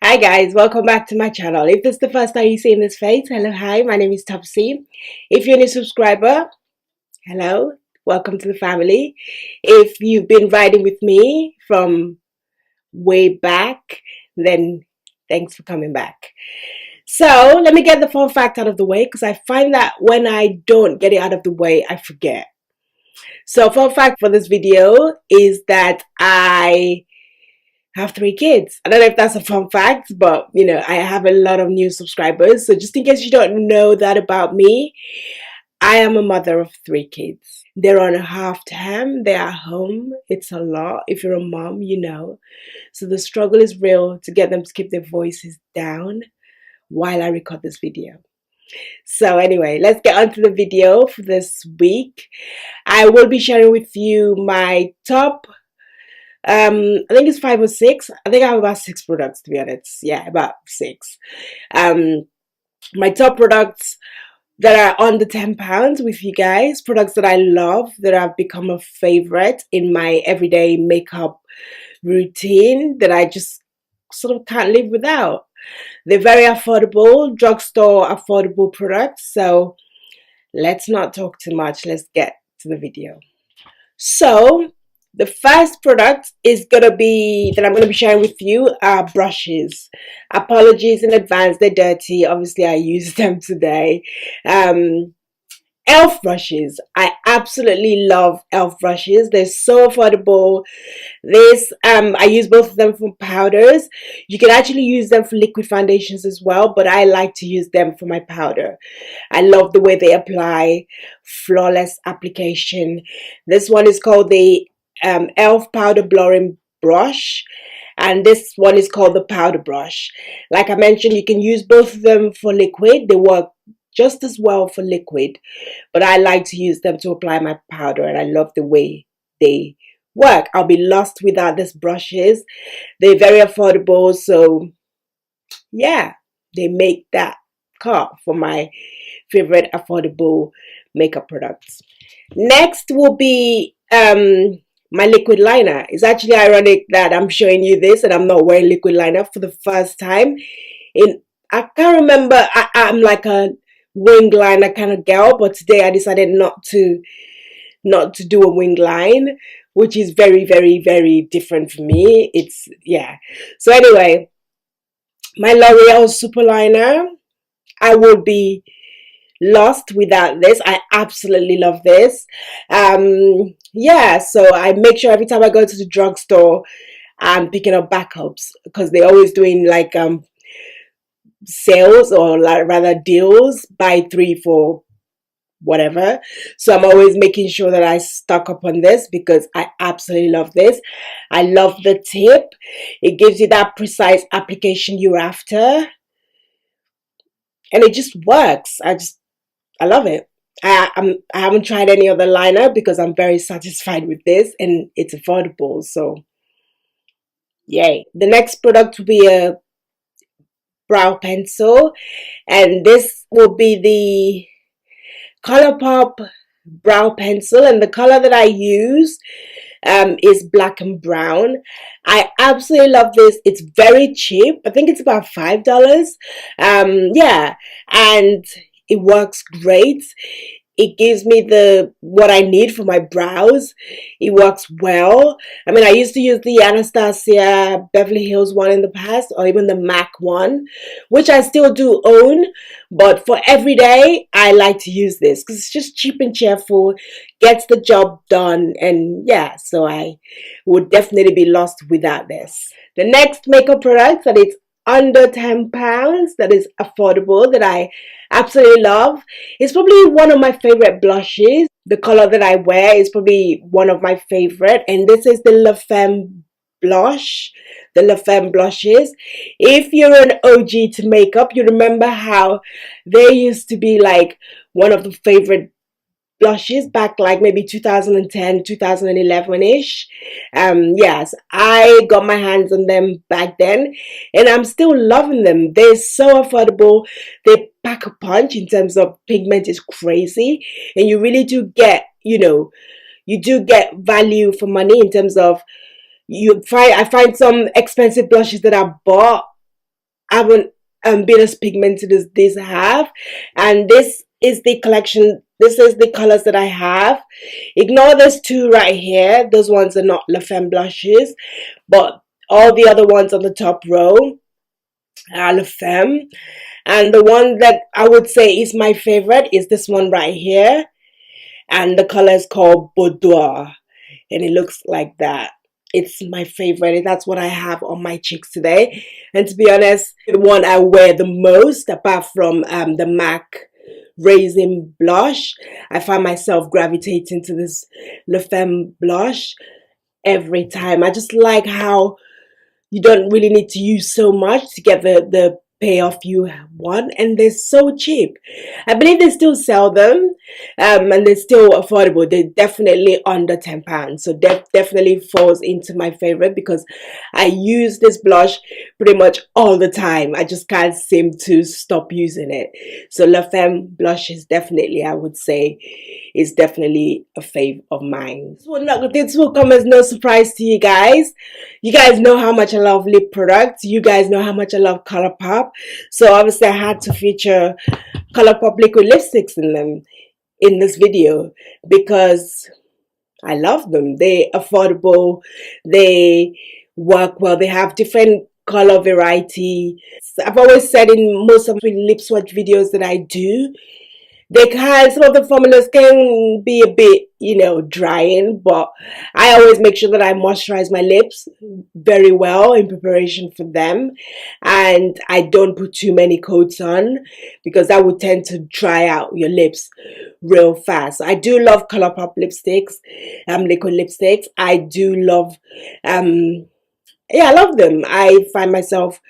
Hi guys, welcome back to my channel. If this is the first time you're seeing this face, hello, hi, my name is Topsy. If you're a new subscriber, hello, welcome to the family. If you've been riding with me from way back, then thanks for coming back. So let me get the fun fact out of the way, because I find that when I don't get it out of the way, I forget. So fun fact for this video is that I have 3 kids. I don't know if that's a fun fact, but I have a lot of new subscribers. So just in case you don't know that about me, I am a mother of 3 kids. They're on a half term. They're at home. It's a lot. If you're a mom, you know. So the struggle is real to get them to keep their voices down while I record this video. So anyway, let's get on to the video for this week. I will be sharing with you my top I think it's 5 or 6. I think I have about 6 products, to be honest. Yeah, about 6. My top products that are under £10 with you guys, products that I love, that have become a favorite in my everyday makeup routine, that I just sort of can't live without. They're very affordable, drugstore affordable products. So let's not talk too much. Let's get to the video. So the first product is that I'm gonna be sharing with you are brushes. Apologies in advance, they're dirty. Obviously, I used them today. Elf brushes. I absolutely love elf brushes. They're so affordable. I use both of them for powders. You can actually use them for liquid foundations as well, but I like to use them for my powder. I love the way they apply. Flawless application. This one is called the elf powder blurring brush, and this one is called the powder brush. Like I mentioned, you can use both of them for liquid. They work just as well for liquid, but I like to use them to apply my powder, and I love the way they work. I'll be lost without these brushes. They're very affordable, so yeah, they make that cut for my favorite affordable makeup products. Next will be my liquid liner. It's actually ironic that I'm showing you this and I'm not wearing liquid liner for the first time. I can't remember, I'm like a wing liner kind of girl, but today I decided not to do a wing line, which is very, very, very different for me. So anyway, my L'Oreal super liner, I will be lost without this. I absolutely love this. So I make sure every time I go to the drugstore, I'm picking up backups, because they're always doing like sales, or like rather deals, buy 3 for whatever. So I'm always making sure that I stock up on this, because I absolutely love this. I love the tip. It gives you that precise application you're after, and it just works. I love it. I haven't tried any other liner because I'm very satisfied with this, and it's affordable, so yay. The next product will be a brow pencil, and this will be the Colourpop brow pencil, and the color that I use is Blacknbrown. I absolutely love this. It's very cheap. I think it's about $5. And it works great. It gives me what I need for my brows. It works well. I mean, I used to use the Anastasia Beverly Hills one in the past, or even the MAC one, which I still do own. But for every day, I like to use this because it's just cheap and cheerful, gets the job done. And yeah, so I would definitely be lost without this. The next makeup product that is under £10, that is affordable, that I absolutely love, is probably one of my favorite blushes. The color that I wear is probably one of my favorite, and this is the Femme Blush, the Femme Blushes. If you're an OG to makeup, you remember how they used to be like one of the favorite blushes back like maybe 2010 2011ish. Yes, I got my hands on them back then, and I'm still loving them. They're so affordable. They pack a punch in terms of pigment is crazy, and you really do get, you do get value for money in terms of I find some expensive blushes that I bought haven't been as pigmented as these have. And this is the collection. This is the colors that I have. Ignore those two right here. Those ones are not La Femme Blushes, but all the other ones on the top row are La Femme. And the one that I would say is my favorite is this one right here. And the color is called Boudoir. And it looks like that. It's my favorite. That's what I have on my cheeks today. And to be honest, the one I wear the most, apart from the MAC Raisin blush, I find myself gravitating to this La Femme blush every time. I just like how you don't really need to use so much to get the payoff you want, and they're so cheap. I believe they still sell them, and they're still affordable. They're definitely under £10, so definitely falls into my favorite because I use this blush pretty much all the time. I just can't seem to stop using it. So La Femme blush is definitely, I would say, is definitely a fave of mine. This will come as no surprise to you guys. You guys know how much I love lip products. You guys know how much I love Colourpop. So obviously I had to feature Colourpop liquid lipsticks in them in this video because I love them. They're affordable. They work well. They have different color variety. I've always said in most of the lip swatch videos that I do, some of the formulas can be a bit, drying, but I always make sure that I moisturize my lips very well in preparation for them, and I don't put too many coats on because that would tend to dry out your lips real fast. I do love Colourpop lipsticks, liquid lipsticks. I do love, I love them. I find myself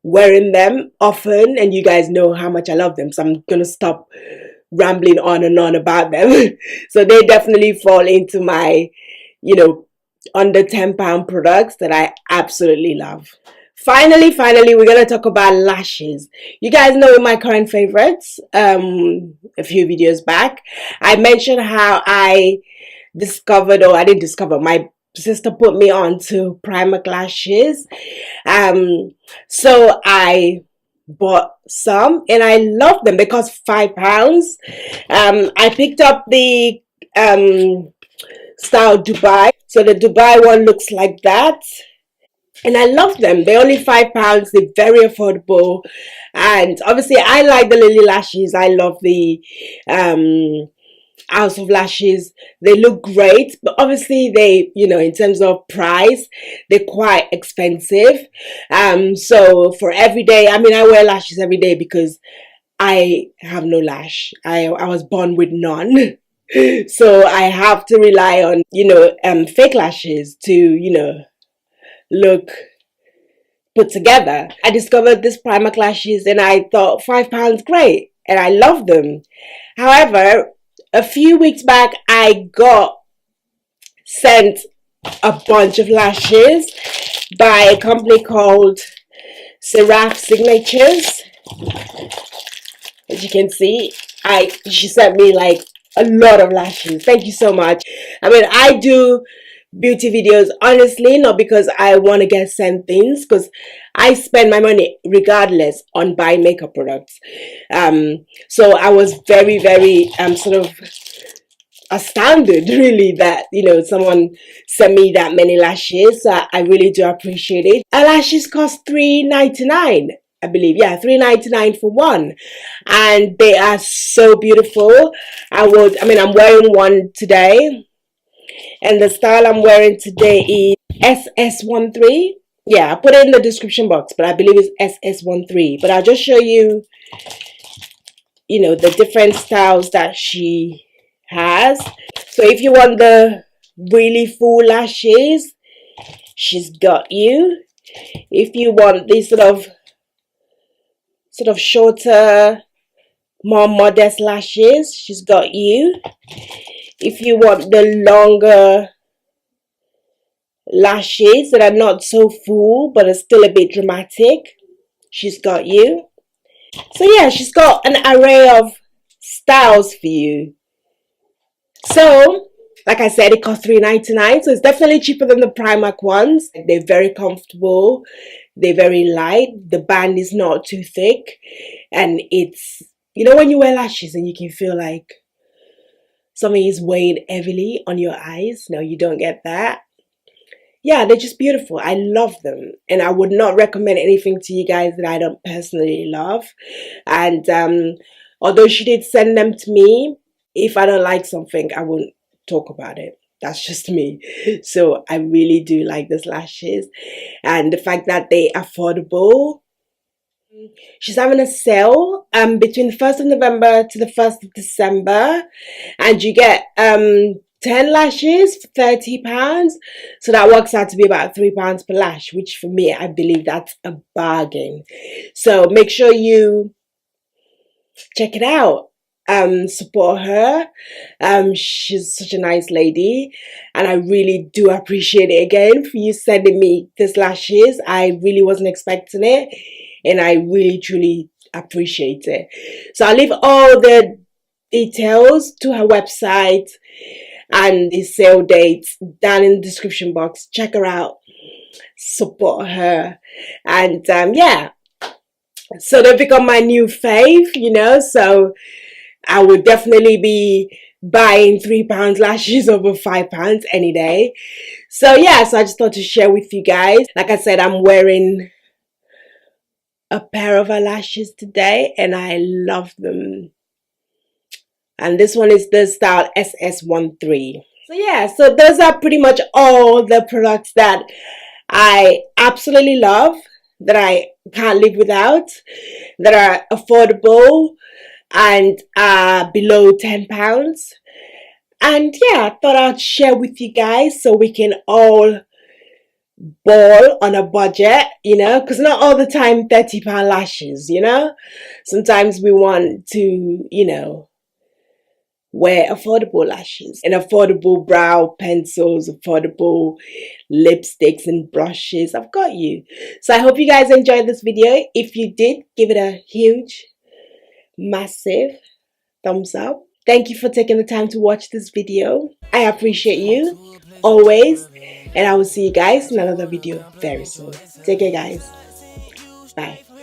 wearing them often, and you guys know how much I love them, so I'm gonna stop rambling on and on about them. So they definitely fall into my, under £10 products that I absolutely love. Finally, we're going to talk about lashes. You guys know my current favorites. A few videos back, I mentioned how I discovered, or I didn't discover, my sister put me on to Primark lashes. So I bought some and I love them. They cost £5. I picked up the style Dubai. So the Dubai one looks like that, and I love them. They're only £5. They're very affordable, and obviously I like the Lily lashes. I love the House of Lashes. They look great, but obviously they, in terms of price, they're quite expensive. So for every day, I wear lashes every day because I have no lash. I was born with none. So I have to rely on, fake lashes to, look put together. I discovered this Primark lashes and I thought £5, great, and I love them. However, a few weeks back, I got sent a bunch of lashes by a company called Seraph Signatures. As you can see, she sent me like a lot of lashes. Thank you so much. I do beauty videos honestly, not because I want to get sent things, because I spend my money regardless on buying makeup products. So I was very, very sort of astounded really that someone sent me that many lashes. So I really do appreciate it. Lashes cost $3.99, I believe. Yeah, $3.99 for one, and they are so beautiful. I'm wearing one today, and the style I'm wearing today is SS13. Yeah, I put it in the description box, but I believe it's SS13. But I'll just show you, the different styles that she has. So if you want the really full lashes, she's got you. If you want these sort of shorter, more modest lashes, she's got you. If you want the longer lashes that are not so full but are still a bit dramatic, she's got you. So yeah, she's got an array of styles for you. So Like I said, it costs $3.99, so it's definitely cheaper than the Primark ones. They're very comfortable, they're very light, the band is not too thick, and it's, you know, when you wear lashes and you can feel like something is weighing heavily on your eyes. No, you don't get that. Yeah, they're just beautiful. I love them, and I would not recommend anything to you guys that I don't personally love. And although she did send them to me, if I don't like something, I won't talk about it. That's just me. So I really do like these lashes, and the fact that they're affordable. She's having a sale between the 1st of November to the 1st of December, and you get 10 lashes for £30. So that works out to be about £3 per lash, which for me, I believe that's a bargain. So make sure you check it out. Support her. She's such a nice lady, and I really do appreciate it again for you sending me these lashes. I really wasn't expecting it, and I really truly appreciate it. So I'll leave all the details to her website and the sale dates down in the description box. Check her out, support her, and yeah, so they've become my new fave, you know, so I would definitely be buying £3 lashes over £5 any day. So yeah, so I just thought to share with you guys. Like I said, I'm wearing a pair of eyelashes today, and I love them. And this one is the style SS13. So yeah, so those are pretty much all the products that I absolutely love, that I can't live without, that are affordable and below £10. And yeah, I thought I'd share with you guys so we can all ball on a budget, you know, because not all the time £30 lashes, you know. Sometimes we want to, you know, wear affordable lashes and affordable brow pencils, affordable lipsticks and brushes. I've got you. So I hope you guys enjoyed this video. If you did, give it a huge, massive thumbs up. Thank you for taking the time to watch this video. I appreciate you always, and I will see you guys in another video very soon. Take care, guys. Bye.